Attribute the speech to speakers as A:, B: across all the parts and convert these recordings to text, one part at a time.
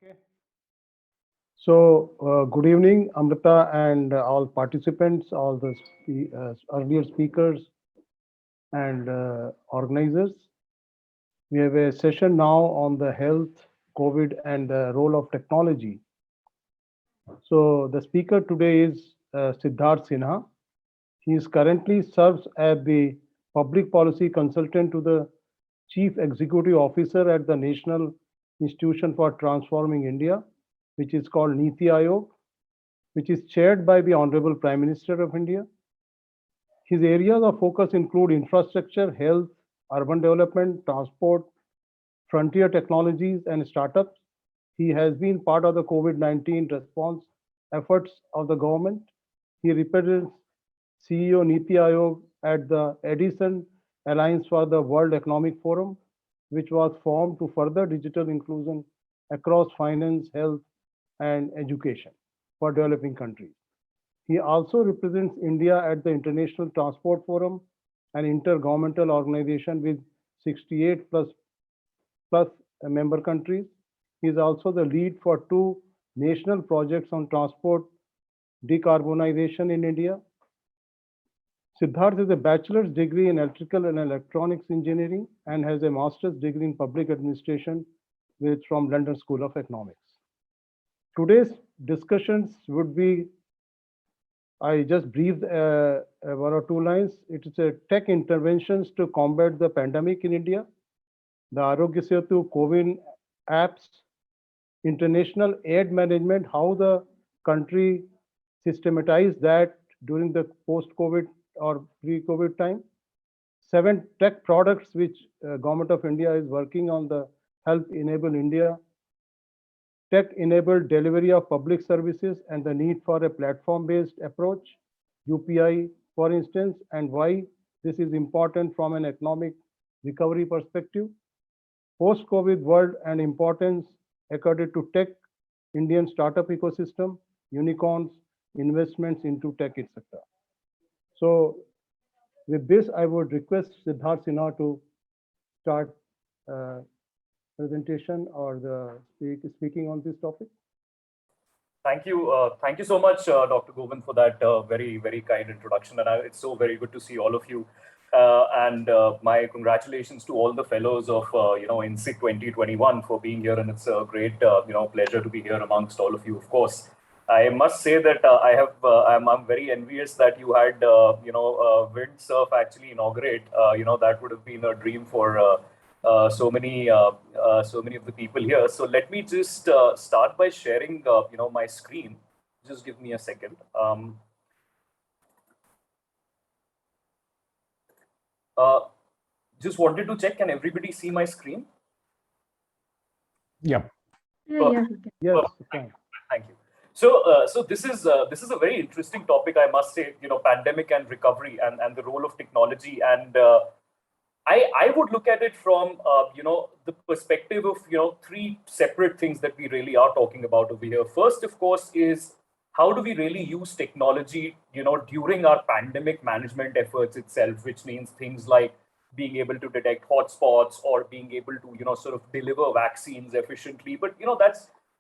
A: Okay. So, good evening, Amrita, and all participants, all the earlier speakers and organizers. We have a session now on the health, COVID, and the role of technology. So, the speaker today is Siddharth Sinha. He is currently serves as the public policy consultant to the Chief Executive Officer at the National Institution for Transforming India, which is called Niti Aayog, which is chaired by the Honorable Prime Minister of India. His areas of focus include infrastructure, health, urban development, transport, frontier technologies, and startups. He has been part of the COVID-19 response efforts of the government. He represents CEO Niti Aayog at the Edison Alliance for the World Economic Forum, which was formed to further digital inclusion across finance, health, and education for developing countries. He also represents India at the International Transport Forum, an intergovernmental organization with 68 plus member countries. He is also the lead for two national projects on transport decarbonization in India. Siddharth has a bachelor's degree in electrical and electronics engineering and has a master's degree in public administration from London School of Economics. Today's discussions would be, I just briefed one or two lines. It is a tech interventions to combat the pandemic in India, the Arogya Setu COVID apps, international aid management, how the country systematized that during the post-COVID or pre-COVID time. 7 tech products which Government of India is working on the Help Enable India, tech-enabled delivery of public services and the need for a platform-based approach, UPI, for instance, and why this is important from an economic recovery perspective, post-COVID world and importance accorded to tech, Indian startup ecosystem, unicorns, investments into tech, etc. So with this, I would request Siddharth Sinha to start presentation or speaking on this topic.
B: Thank you so much, Dr. Govind, for that very, very kind introduction. And it's so very good to see all of you. And my congratulations to all the fellows of, INSIC 2021 for being here. And it's a great, pleasure to be here amongst all of you, of course. I must say that I'm very envious that you had, windsurf actually inaugurate. That would have been a dream for so many of the people here. So let me just start by sharing, my screen. Just give me a second. Just wanted to check, can everybody see my screen?
C: Yeah.
A: Yes.
B: Thank you. So this is a very interesting topic, I must say. Pandemic and recovery and the role of technology. And I would look at it from the perspective of 3 separate things that we really are talking about over here. First, of course, is how do we really use technology during our pandemic management efforts itself, which means things like being able to detect hotspots or being able to sort of deliver vaccines efficiently. But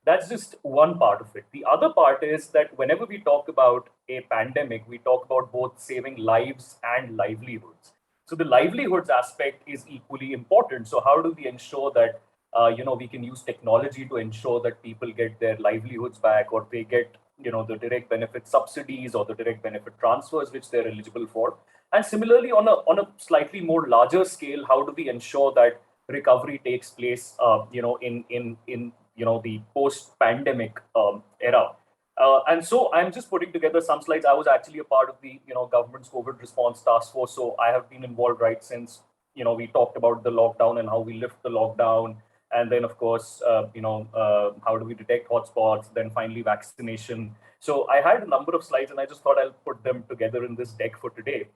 B: that's just one part of it. The other part is that whenever we talk about a pandemic, we talk about both saving lives and livelihoods. So the livelihoods aspect is equally important. So how do we ensure that we can use technology to ensure that people get their livelihoods back, or they get the direct benefit subsidies or the direct benefit transfers which they're eligible for? And similarly, on a slightly more larger scale, how do we ensure that recovery takes place in the post-pandemic era? And so I'm just putting together some slides. I was actually a part of the government's COVID response task force, so I have been involved right since we talked about the lockdown and how we lift the lockdown, and then of course how do we detect hotspots, then finally vaccination. So I had a number of slides, and I just thought I'll put them together in this deck for today.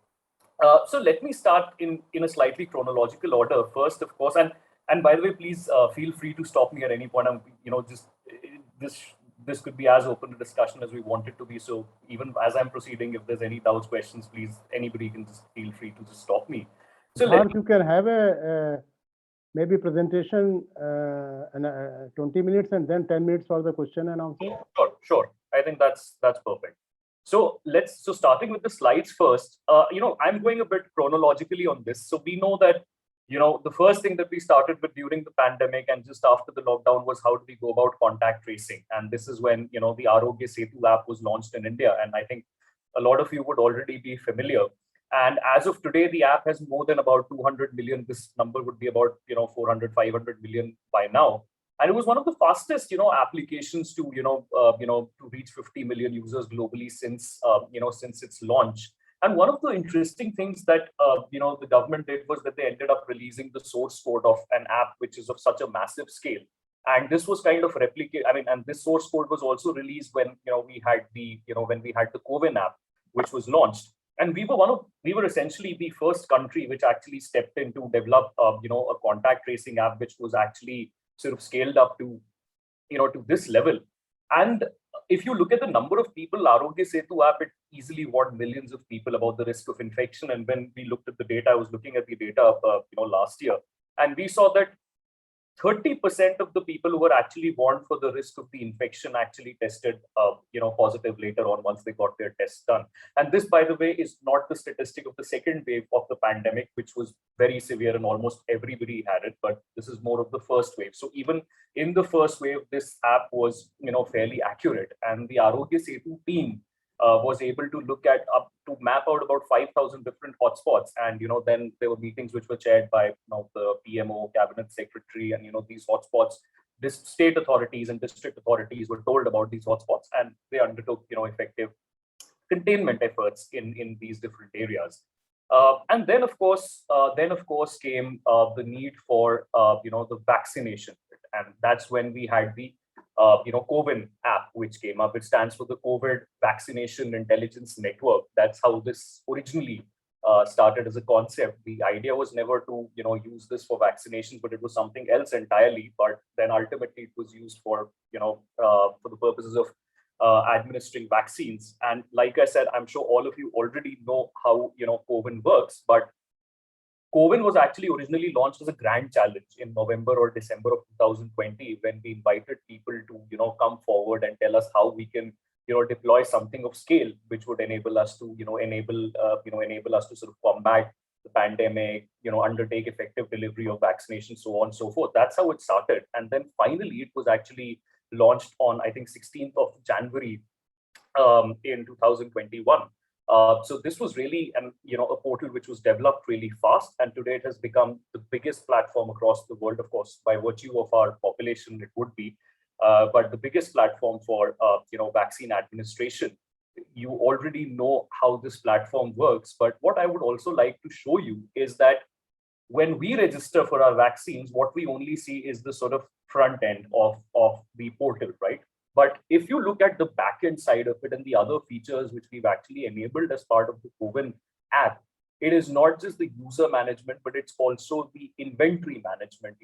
B: So let me start in a slightly chronological order. First, of course, and by the way, please feel free to stop me at any point. I'm just this could be as open a discussion as we want it to be. So even as I'm proceeding, if there's any doubts, questions, please, anybody can just feel free to just stop me.
A: So you can have a maybe presentation and 20 minutes and then 10 minutes for the question and answer.
B: Sure. I think that's perfect. So starting with the slides first. I'm going a bit chronologically on this. So we know that the first thing that we started with during the pandemic and just after the lockdown was how do we go about contact tracing, and this is when the Arogya Setu app was launched in India, and I think a lot of you would already be familiar. And as of today, the app has more than about 200 million. This number would be about 400, 500 million by now. And it was one of the fastest applications to to reach 50 million users globally since since its launch. And one of the interesting things that the government did was that they ended up releasing the source code of an app which is of such a massive scale. And this was kind of replicate. I mean, and this source code was also released when we had the CoWIN app, which was launched. And we were essentially the first country which actually stepped in to develop a contact tracing app which was actually sort of scaled up to to this level. And if you look at the number of people, Arogya Setu app, it easily warned millions of people about the risk of infection. And when we looked at the data, I was looking at the data last year, and we saw that 30% of the people who were actually warned for the risk of the infection actually tested positive later on once they got their tests done. And this, by the way, is not the statistic of the second wave of the pandemic, which was very severe and almost everybody had it, but this is more of the first wave. So even in the first wave, this app was fairly accurate, and the Arogya Setu team was able to look at to map out about 5,000 different hotspots. And then there were meetings which were chaired by the PMO, cabinet secretary, and these hotspots, this state authorities and district authorities were told about these hotspots, and they undertook effective containment efforts in these different areas. And then of course came the need for the vaccination, and that's when we had the CoWIN app, which came up. It stands for the COVID Vaccination Intelligence Network. That's how this originally started as a concept. The idea was never to use this for vaccinations, but it was something else entirely. But then ultimately it was used for for the purposes of administering vaccines. And like I said, I'm sure all of you already know how CoWIN works, but CoWIN was actually originally launched as a grand challenge in November or December of 2020, when we invited people to come forward and tell us how we can deploy something of scale which would enable us to enable us to sort of combat the pandemic, undertake effective delivery of vaccination, so on and so forth. That's how it started. And then finally it was actually launched on, I think, 16th of January in 2021. So this was really a portal which was developed really fast, and today it has become the biggest platform across the world. Of course, by virtue of our population, it would be, but the biggest platform for vaccine administration. You already know how this platform works, but what I would also like to show you is that when we register for our vaccines, what we only see is the sort of front end of the portal, right? But if you look at the backend side of it and the other features which we've actually enabled as part of the CoWIN app, it is not just the user management, but it's also the inventory management.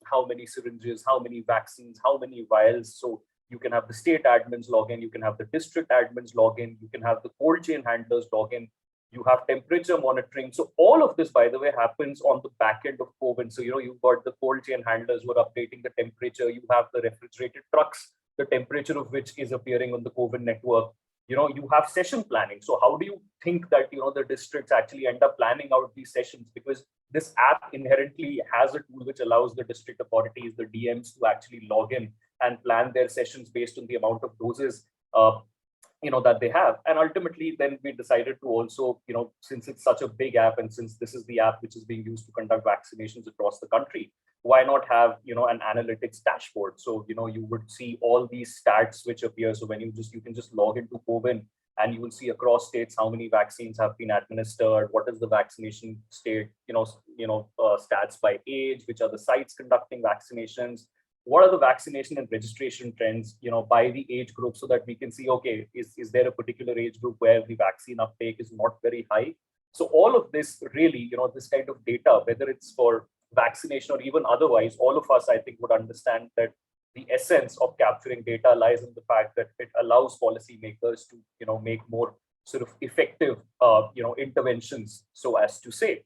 B: How many syringes, how many vaccines, how many vials. So you can have the state admins log in, you can have the district admins log in, you can have the cold chain handlers log in, you have temperature monitoring. So all of this, by the way, happens on the back end of CoWIN. So you've got the cold chain handlers who are updating the temperature, you have the refrigerated trucks, the temperature of which is appearing on the CoWIN network. You have session planning. So how do you think that the districts actually end up planning out these sessions? Because this app inherently has a tool which allows the district authorities, the DMs, to actually log in and plan their sessions based on the amount of doses that they have. And ultimately then we decided to also, since it's such a big app, and since this is the app which is being used to conduct vaccinations across the country, why not have an analytics dashboard? So you would see all these stats which appear. So when you can just log into CoWIN, and you will see across states how many vaccines have been administered, what is the vaccination state, stats by age, which are the sites conducting vaccinations, what are the vaccination and registration trends by the age group, so that we can see, okay, is there a particular age group where the vaccine uptake is not very high? So all of this really, this kind of data, whether it's for vaccination or even otherwise, all of us, I think, would understand that the essence of capturing data lies in the fact that it allows policymakers to make more sort of effective interventions, so as to say.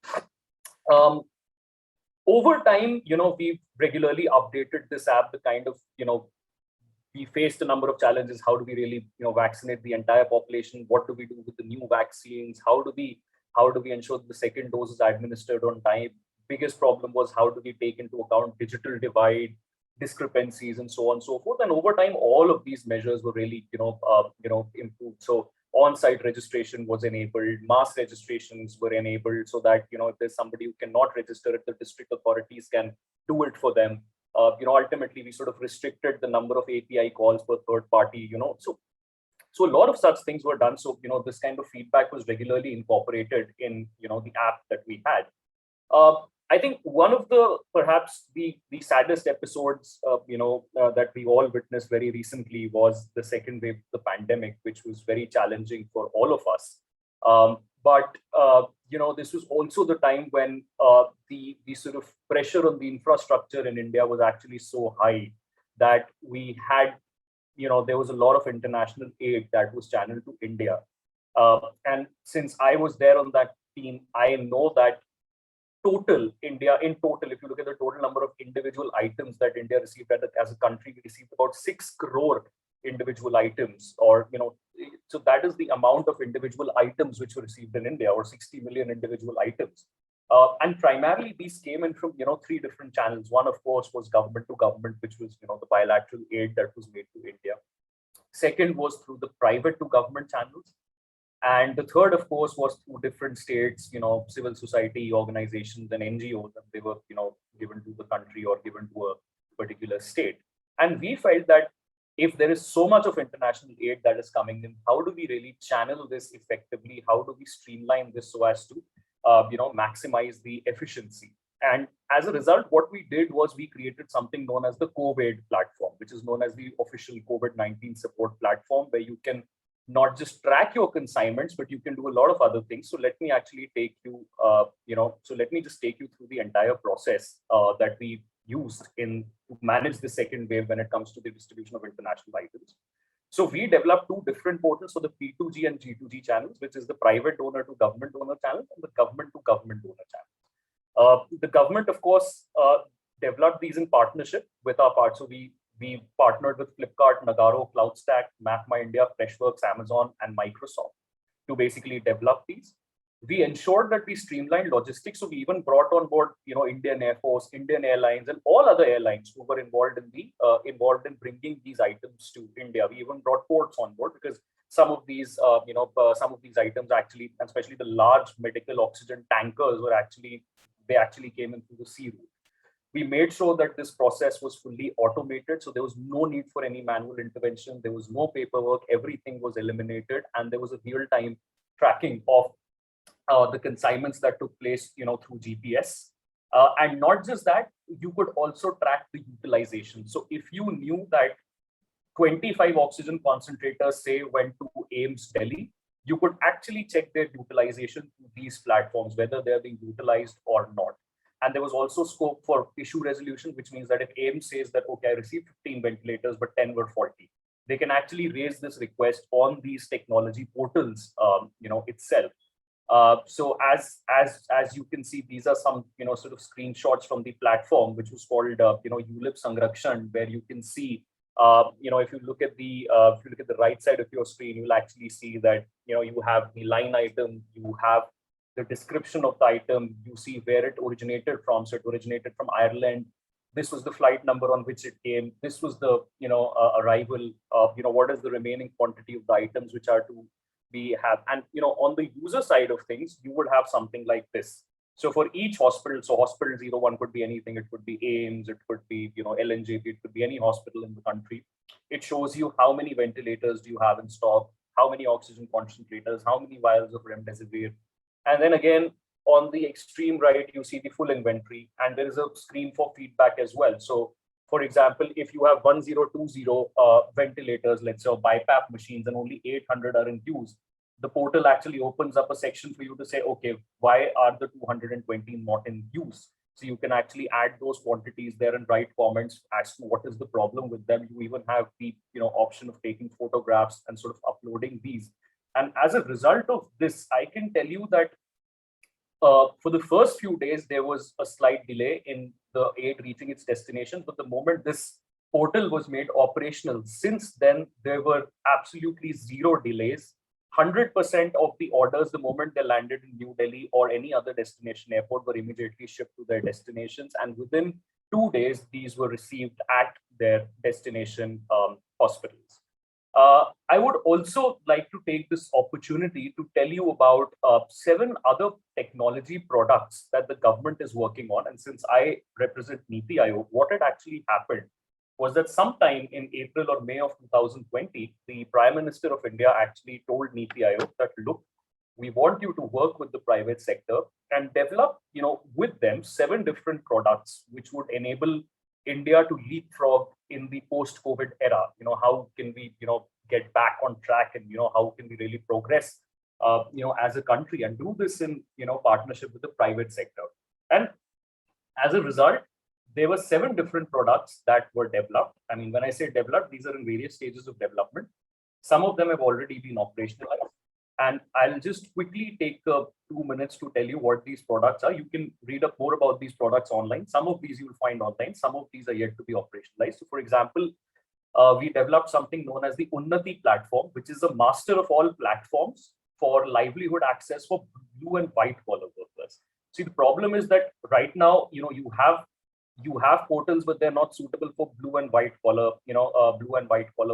B: over time, we've regularly updated this app. The kind of, we faced a number of challenges. How do we really, vaccinate the entire population? What do we do with the new vaccines? How do we ensure that the second dose is administered on time? Biggest problem was how do we take into account digital divide, discrepancies, and so on and so forth. And over time, all of these measures were really, improved. So on-site registration was enabled, mass registrations were enabled, so that if there's somebody who cannot register it, the district authorities can do it for them. Ultimately, we sort of restricted the number of API calls per third party. So a lot of such things were done. So this kind of feedback was regularly incorporated in the app that we had. I think one of perhaps the saddest episodes that we all witnessed very recently was the second wave of the pandemic, which was very challenging for all of us. But this was also the time when the sort of pressure on the infrastructure in India was actually so high that we had, there was a lot of international aid that was channeled to India. And since I was there on that team, I know that in total, if you look at the total number of individual items that India received as a country, we received about 6 crore individual items, so that is the amount of individual items which were received in India, or 60 million individual items. And primarily these came in from, 3 different channels. One, of course, was government to government, which was, the bilateral aid that was made to India. Second was through the private to government channels. And the third, of course, was through different states, civil society organizations and NGOs, and they were, given to the country or given to a particular state. And we felt that if there is so much of international aid that is coming in, how do we really channel this effectively? How do we streamline this so as to, maximize the efficiency? And as a result, what we did was we created something known as the COVID platform, which is known as the official COVID-19 support platform, where you can not just track your consignments, but you can do a lot of other things. So let me actually take you, let me just take you through the entire process that we used to manage the second wave when it comes to the distribution of international items. So we developed 2 different portals for the P2G and G2G channels, which is the private donor to government donor channel and the government to government donor channel. The government, of course, developed these in partnership with our part. So we partnered with Flipkart, Nagarro, CloudStack, MapMyIndia, Freshworks, Amazon, and Microsoft to basically develop these. We ensured that we streamlined logistics. So we even brought on board, Indian Air Force, Indian Airlines, and all other airlines who were involved in bringing these items to India. We even brought ports on board, because some of these, items actually, especially the large medical oxygen tankers, they actually came in through the sea route. We made sure that this process was fully automated. So there was no need for any manual intervention. There was no paperwork. Everything was eliminated. And there was a real-time tracking of the consignments that took place, through GPS. And not just that, you could also track the utilization. So if you knew that 25 oxygen concentrators, say, went to AIIMS Delhi, you could actually check their utilization through these platforms, whether they're being utilized or not. And there was also scope for issue resolution, which means that if AIIMS says that, okay, I received 15 ventilators, but 10 were faulty, they can actually raise this request on these technology portals, itself. So as you can see, these are some, sort of screenshots from the platform, which was called, ULIP Sanrakshan, where you can see, if you look at the right side of your screen, you'll actually see that, you have the line item, you have the description of the item, you see where it originated from. So it originated from Ireland. This was the flight number on which it came. This was the, arrival of, what is the remaining quantity of the items which are to be have. And, on the user side of things, you would have something like this. So for each hospital, so hospital 01 could be anything. It could be AIIMS, it could be, LNJP, it could be any hospital in the country. It shows you how many ventilators do you have in stock, how many oxygen concentrators, how many vials of remdesivir. And then again, on the extreme right, you see the full inventory, and there is a screen for feedback as well. So for example, if you have 1020 ventilators, let's say, or BiPAP machines, and only 800 are in use, the portal actually opens up a section for you to say, okay, why are the 220 not in use? So you can actually add those quantities there and write comments as to what is the problem with them. You even have the option of taking photographs and sort of uploading these. And as a result of this, I can tell you that for the first few days, there was a slight delay in the aid reaching its destination. But the moment this portal was made operational, since then, there were absolutely zero delays. 100% of the orders, the moment they landed in New Delhi or any other destination airport, were immediately shipped to their destinations. And within 2 days, these were received at their destination hospitals. I would also like to take this opportunity to tell you about 7 other technology products that the government is working on. And since I represent Niti Aayog, what had actually happened was that sometime in April or May of 2020, the Prime Minister of India actually told Niti Aayog that, look, we want you to work with the private sector and develop, with them 7 different products which would enable India to leapfrog in the post-COVID era. How can we, get back on track, and how can we really progress, as a country, and do this in, partnership with the private sector. And as a result, there were 7 different products that were developed. I mean, when I say developed, these are in various stages of development. Some of them have already been operationalized. And I'll just quickly take 2 minutes to tell you what these products are. You can read up more about these products online. Some of these you'll find online. Some of these are yet to be operationalized. So for example, we developed something known as the Unnati platform, which is a master of all platforms for livelihood access for blue and white collar workers. See, the problem is that right now, you have portals, but they're not suitable for blue and white collar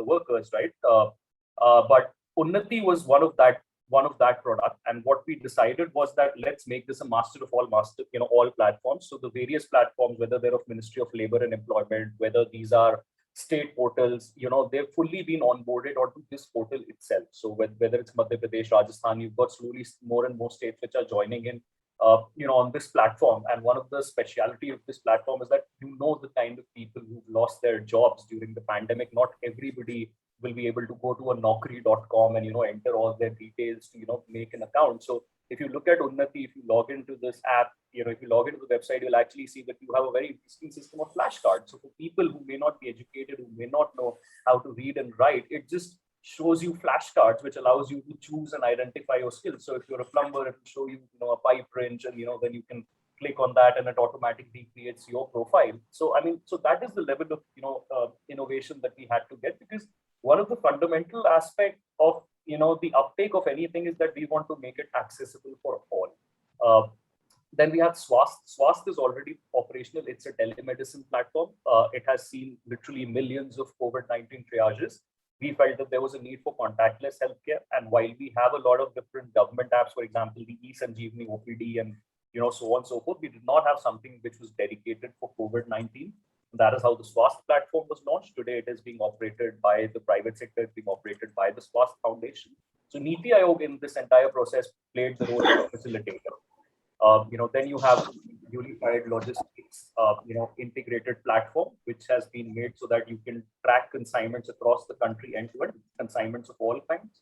B: workers, right? But Unnati was one of that product. And what we decided was that let's make this a master of all all platforms. So the various platforms, whether they're of Ministry of Labor and Employment, whether these are state portals, they've fully been onboarded onto this portal itself. So whether it's Madhya Pradesh, Rajasthan, you've got slowly more and more states which are joining in, on this platform. And one of the speciality of this platform is that the kind of people who've lost their jobs during the pandemic. Not everybody will be able to go to a Naukri.com and enter all their details to make an account. So if you look at Unnati, if you log into this app, if you log into the website, you'll actually see that you have a very interesting system of flashcards. So for people who may not be educated, who may not know how to read and write, it just shows you flashcards, which allows you to choose and identify your skills. So if you're a plumber, it will show you, a pipe wrench, and then you can click on that and it automatically creates your profile. So so that is the level of innovation that we had to get, because one of the fundamental aspects of the uptake of anything is that we want to make it accessible for all. Then we have Swasth. Swasth is already operational. It's a telemedicine platform. It has seen literally millions of COVID-19 triages. We felt that there was a need for contactless healthcare. And while we have a lot of different government apps, for example, the eSanjeevani OPD and so on and so forth, we did not have something which was dedicated for COVID-19. That is how the Swasth platform was launched. Today, it is being operated by the private sector. It's being operated by the Swasth Foundation. So Niti Aayog in this entire process played the role of a facilitator. Then you have unified logistics, integrated platform, which has been made so that you can track consignments across the country end to end, consignments of all kinds.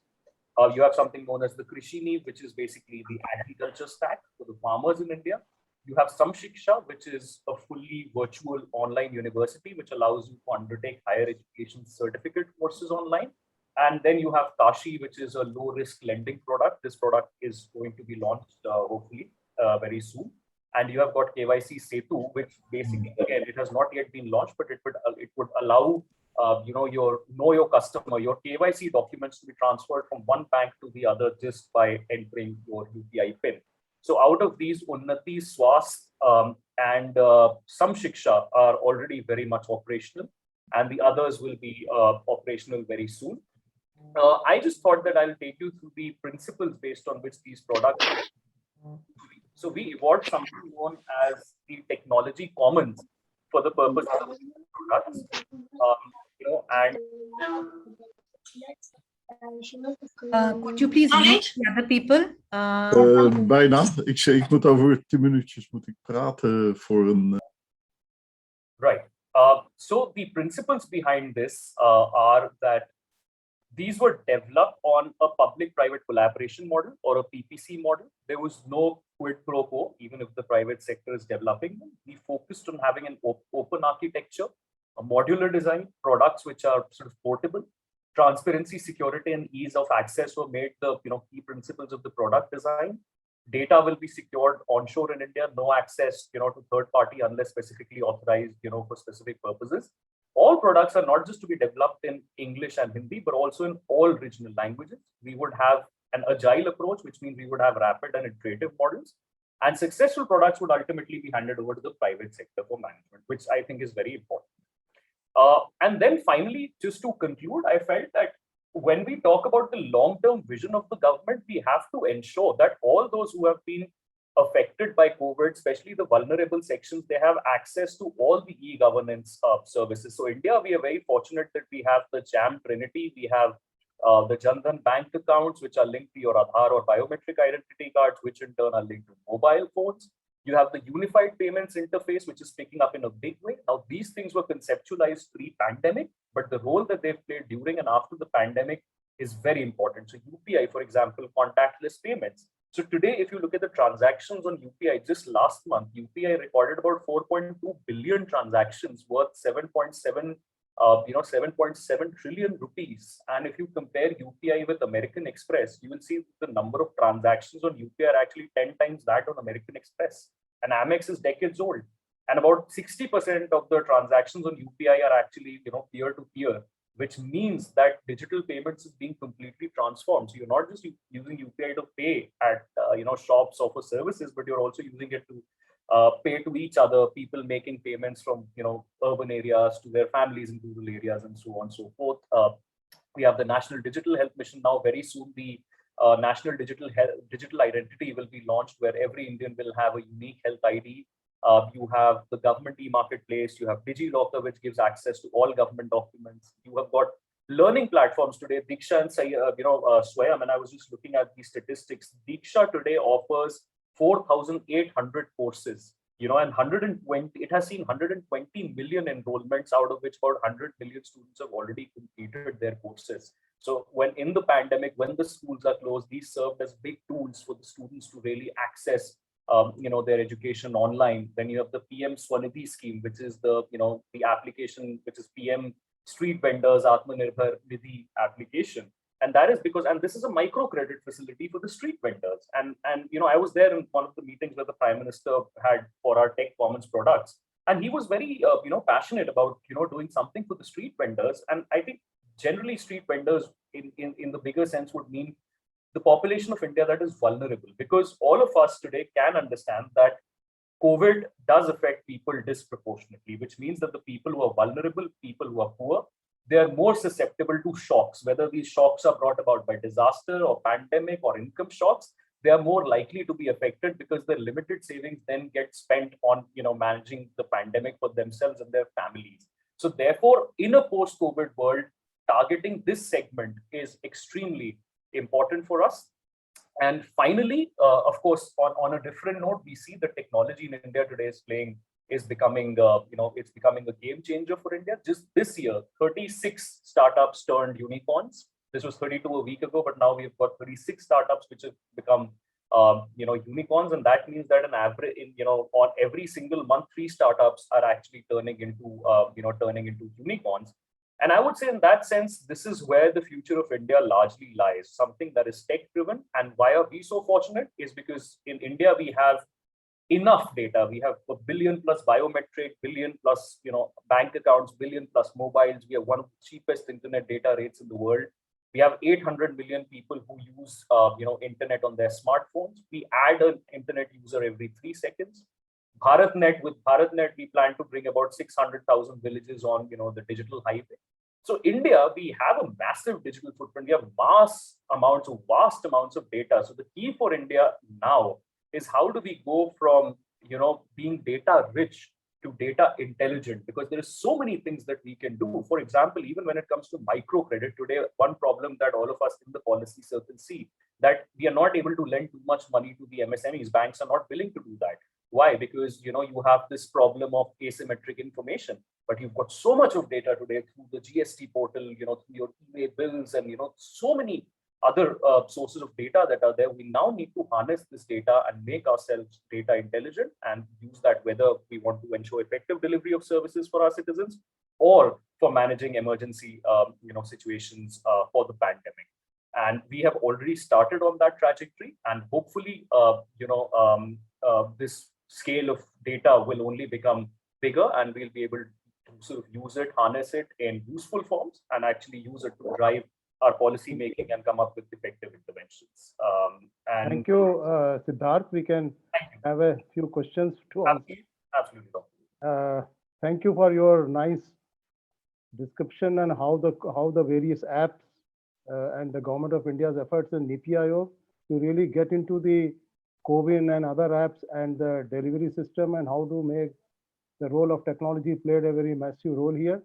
B: You have something known as the Krishini, which is basically the agriculture stack for the farmers in India. You have Samshiksha, which is a fully virtual online university, which allows you to undertake higher education certificate courses online. And then you have Tashi, which is a low-risk lending product. This product is going to be launched, hopefully, very soon. And you have got KYC Setu, which basically, again, it has not yet been launched, but it would allow your customer, your KYC documents to be transferred from one bank to the other just by entering your UPI PIN. So out of these, Unnati, Swasth, and Samshiksha are already very much operational, and the others will be operational very soon. I just thought that I'll take you through the principles based on which these products. So we evolved something known as the technology commons for the purpose of products, and.
C: Could you please mute the other people?
D: Bijna. Ik moet over 10 minuutjes praten voor een.
B: Right. So the principles behind this are that these were developed on a public-private collaboration model or a PPC model. There was no quid pro quo, even if the private sector is developing them. We focused on having an open architecture, a modular design, products which are sort of portable. Transparency, security, and ease of access were made the key principles of the product design. Data will be secured onshore in India, no access, to third party unless specifically authorized, for specific purposes. All products are not just to be developed in English and Hindi, but also in all regional languages. We would have an agile approach, which means we would have rapid and iterative models. And successful products would ultimately be handed over to the private sector for management, which I think is very important. And then finally, just to conclude, I felt that when we talk about the long-term vision of the government, we have to ensure that all those who have been affected by COVID, especially the vulnerable sections, they have access to all the e-governance services. So India, we are very fortunate that we have the JAM Trinity, we have the Jan Dhan bank accounts, which are linked to your Aadhaar or biometric identity cards, which in turn are linked to mobile phones. You have the unified payments interface, which is picking up in a big way. Now, these things were conceptualized pre-pandemic, but the role that they've played during and after the pandemic is very important. So UPI, for example, contactless payments. So today, if you look at the transactions on UPI, just last month, UPI recorded about 4.2 billion transactions worth 7.7 trillion rupees. And if you compare UPI with American Express, you will see the number of transactions on UPI are actually 10 times that on American Express. And Amex is decades old. And about 60% of the transactions on UPI are actually, peer-to-peer, which means that digital payments is being completely transformed. So you're not just using UPI to pay at, shops or for services, but you're also using it to pay to each other, people making payments from urban areas to their families in rural areas and so on and so forth. We have the National Digital Health Mission now. Very soon, the National Digital Identity will be launched, where every Indian will have a unique health ID. You have the government e-marketplace. You have DigiLocker, which gives access to all government documents. You have got learning platforms today. Diksha and Swayam, and I was just looking at these statistics. Diksha today offers 4,800 courses, and 120, it has seen 120 million enrollments, out of which about 100 million students have already completed their courses. So when in the pandemic, when the schools are closed, these served as big tools for the students to really access, their education online. Then you have the PM Swanidhi scheme, which is the application, which is PM Street Vendors Atmanirbhar Nidhi application. And that is because, and this is a microcredit facility for the street vendors. And I was there in one of the meetings where the Prime Minister had for our Tech Commons products. And he was very, passionate about, doing something for the street vendors. And I think generally street vendors in the bigger sense would mean the population of India that is vulnerable, because all of us today can understand that COVID does affect people disproportionately, which means that the people who are vulnerable, people who are poor, they are more susceptible to shocks, whether these shocks are brought about by disaster or pandemic or income shocks. They are more likely to be affected because their limited savings then get spent on, managing the pandemic for themselves and their families. So therefore, in a post-COVID world, targeting this segment is extremely important for us. And finally, of course, on a different note, we see the technology in India today is becoming a game changer for India. Just this year, 36 startups turned unicorns. This was 32 a week ago, but now we've got 36 startups which have become unicorns, and that means that an average, on every single month, 3 startups are actually turning into unicorns. And I would say, in that sense, this is where the future of India largely lies, something that is tech-driven. And why are we so fortunate is because in India, we have enough data. We have a billion plus biometric, billion plus, bank accounts, billion plus mobiles. We have one of the cheapest internet data rates in the world. We have 800 million people who use, internet on their smartphones. We add an internet user every 3 seconds. With BharatNet, we plan to bring about 600,000 villages on, the digital highway. So India, we have a massive digital footprint. We have vast amounts of data. So the key for India now is how do we go from, being data rich to data intelligent, because there is so many things that we can do. For example, even when it comes to microcredit today, one problem that all of us in the policy circle see, that we are not able to lend too much money to the MSMEs. Banks are not willing to do that. Why? Because, you have this problem of asymmetric information, but you've got so much of data today through the GST portal, through your email bills and, so many other sources of data that are there. We now need to harness this data and make ourselves data intelligent and use that, whether we want to ensure effective delivery of services for our citizens or for managing emergency, situations for the pandemic. And we have already started on that trajectory, and hopefully, this scale of data will only become bigger, and we'll be able to sort of use it, harness it in useful forms, and actually use it to drive our policy making and come up with effective interventions. And
A: Thank you, Siddharth. We can have a few questions to answer.
B: Absolutely, Dr.
A: Thank you for your nice description and how the various apps and the Government of India's efforts in NITI Aayog to really get into the CoWIN and other apps and the delivery system, and how to make the role of technology played a very massive role here.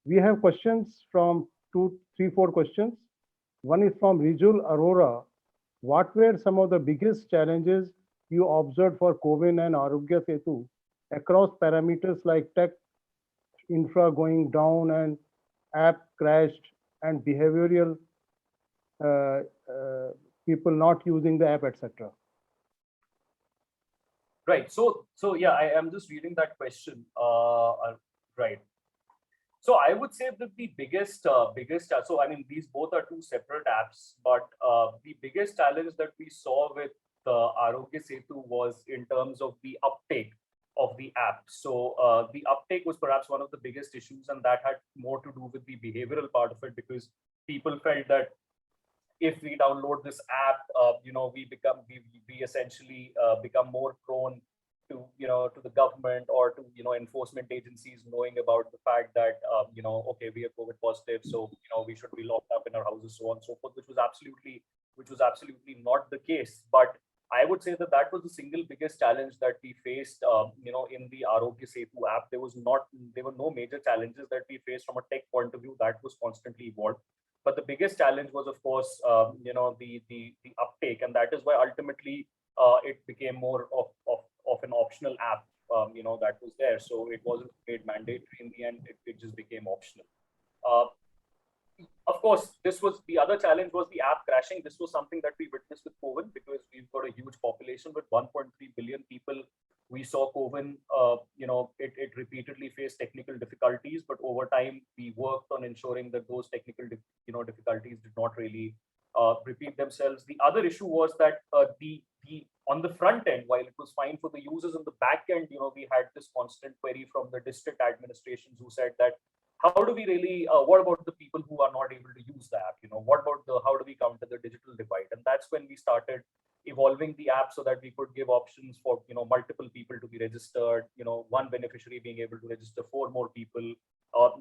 A: We have questions from 2, 3, 4 questions. One is from Rijul Arora. What were some of the biggest challenges you observed for CoWIN and Arogya Setu across parameters like tech infra going down and app crashed and behavioral people not using the app, etc.?
B: Right. So yeah, I am just reading that question. Right. So I would say that the biggest, so I mean, these both are two separate apps, but the biggest challenge that we saw with Arogya Setu was in terms of the uptake of the app. So the uptake was perhaps one of the biggest issues, and that had more to do with the behavioral part of it, because people felt that if we download this app, we essentially become more prone to to the government or to enforcement agencies knowing about the fact that okay, we are COVID positive, so we should be locked up in our houses, so on and so forth, which was absolutely not the case. But I would say that that was the single biggest challenge that we faced in the Arogya Setu app. There were no major challenges that we faced from a tech point of view. That was constantly evolved. But the biggest challenge was, of course, the uptake, and that is why ultimately it became more of an optional app, that was there. So it wasn't made mandatory in the end. It just became optional. Of course, this was the other challenge, was the app crashing. This was something that we witnessed with CoWIN, because we've got a huge population with 1.3 billion people. We saw CoWIN, it repeatedly faced technical difficulties, but over time we worked on ensuring that those technical difficulties did not really repeat themselves. The other issue was that the on the front end, while it was fine for the users, on the back end, we had this constant query from the district administrations who said that, how do we really, what about the people who are not able to use the app? What about how do we counter the digital divide? And that's when we started evolving the app so that we could give options for, multiple people to be registered, one beneficiary being able to register 4 more people,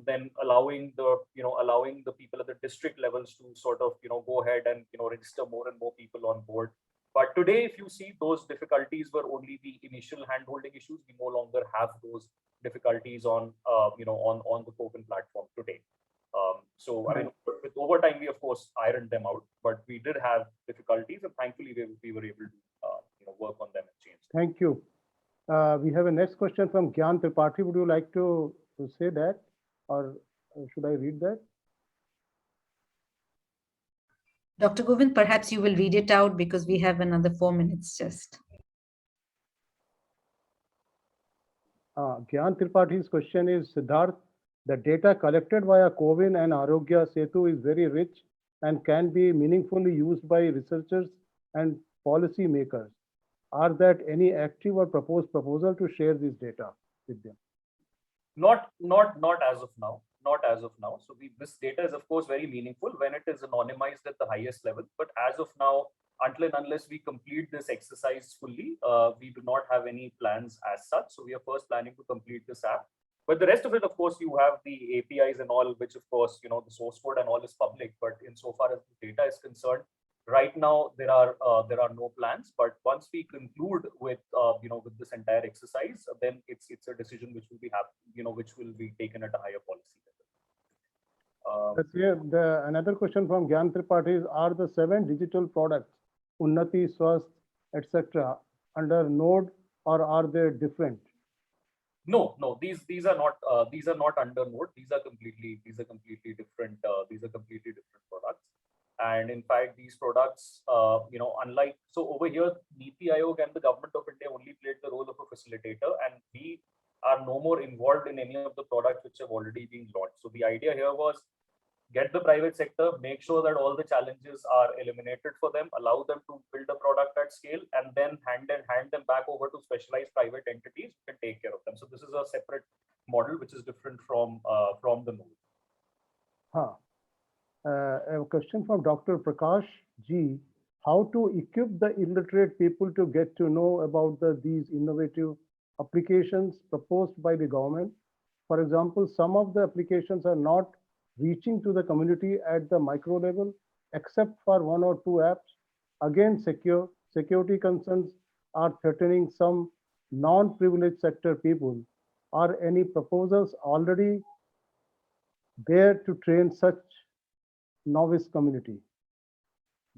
B: then allowing the people at the district levels to sort of, go ahead and, register more and more people on board. But today, if you see, those difficulties were only the initial hand-holding issues. We no longer have those difficulties on the CoWIN platform today. So I mean, with over time, we of course ironed them out, but we did have difficulties, and thankfully we were able to work on them and change them.
A: Thank you. We have a next question from Gyan Tripathi. Would you like to say that, or should I read that?
C: Dr. Govind, perhaps you will read it out, because we have another 4 minutes just.
A: Gyan Tripathi's question is, Siddharth, the data collected via CoWIN and Arogya Setu is very rich and can be meaningfully used by researchers and policy makers. Are there any active or proposal to share this data with them?
B: Not as of now. Not as of now. So this data is of course very meaningful when it is anonymized at the highest level. But as of now, until and unless we complete this exercise fully, we do not have any plans as such. So we are first planning to complete this app. But the rest of it, of course, you have the APIs and all, which of course, the source code and all is public. But insofar as the data is concerned, right now there are no plans. But once we conclude with with this entire exercise, then it's a decision which will be which will be taken at a higher policy level.
A: Another question from Gyan Tripathi is, are the 7 digital products, Unnati, Swasth, etc., under Node, or are they different?
B: No, these are not under Node. These are completely different. These are completely different products. And in fact, these products, unlike, so over here, NITI Aayog and the Government of India only played the role of a facilitator, and we are no more involved in any of the products which have already been launched. So the idea here was, get the private sector, make sure that all the challenges are eliminated for them, allow them to build a product at scale, and then hand them back over to specialized private entities who can take care of them. So this is a separate model which is different from the node.
A: A question from Dr. Prakash G. How to equip the illiterate people to get to know about these innovative applications proposed by the government? For example, some of the applications are not reaching to the community at the micro level, except for 1 or 2 apps. Again, security concerns are threatening some non-privileged sector people. Are any proposals already there to train such novice community?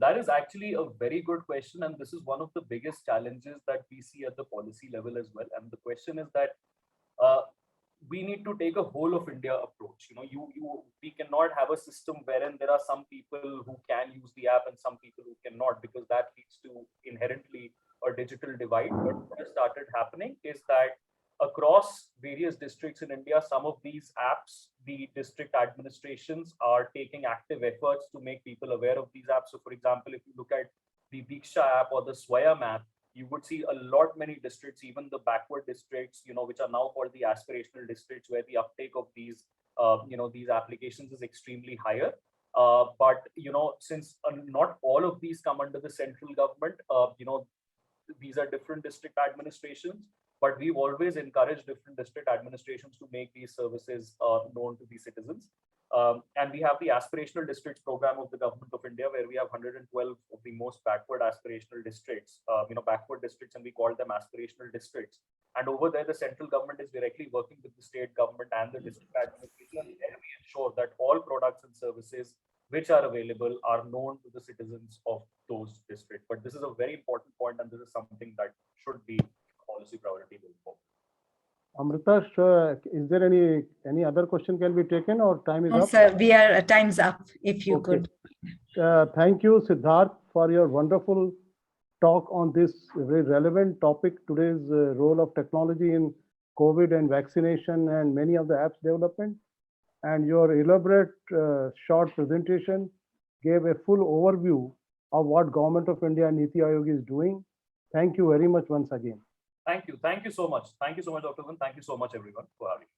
B: That is actually a very good question, and this is one of the biggest challenges that we see at the policy level as well. And the question is that we need to take a whole of India approach. We cannot have a system wherein there are some people who can use the app and some people who cannot, because that leads to inherently a digital divide. But what has started happening is that across various districts in India, some of these apps, the district administrations are taking active efforts to make people aware of these apps. So for example, if you look at the Diksha app or the Swayam app, you would see a lot many districts, even the backward districts, which are now called the aspirational districts, where the uptake of these, these applications is extremely higher. But since not all of these come under the central government, these are different district administrations. But we've always encouraged different district administrations to make these services known to the citizens. And we have the aspirational districts program of the government of India, where we have 112 of the most backward aspirational districts, backward districts, and we call them aspirational districts. And over there, the central government is directly working with the state government and the district administration, and we ensure that all products and services which are available are known to the citizens of those districts. But this is a very important point, and this is something that should be policy priority going forward.
A: Amrita, is there any other question can be taken, or time is up?
C: Sir, we are time's up. If you
A: Okay.
C: could.
A: Thank you, Siddharth, for your wonderful talk on this very relevant topic, today's role of technology in COVID and vaccination and many of the apps development. And your elaborate short presentation gave a full overview of what Government of India and Niti Aayog is doing. Thank you very much once again.
B: Thank you. Thank you so much. Thank you so much, Dr. Govind. Thank you so much, everyone, for having me.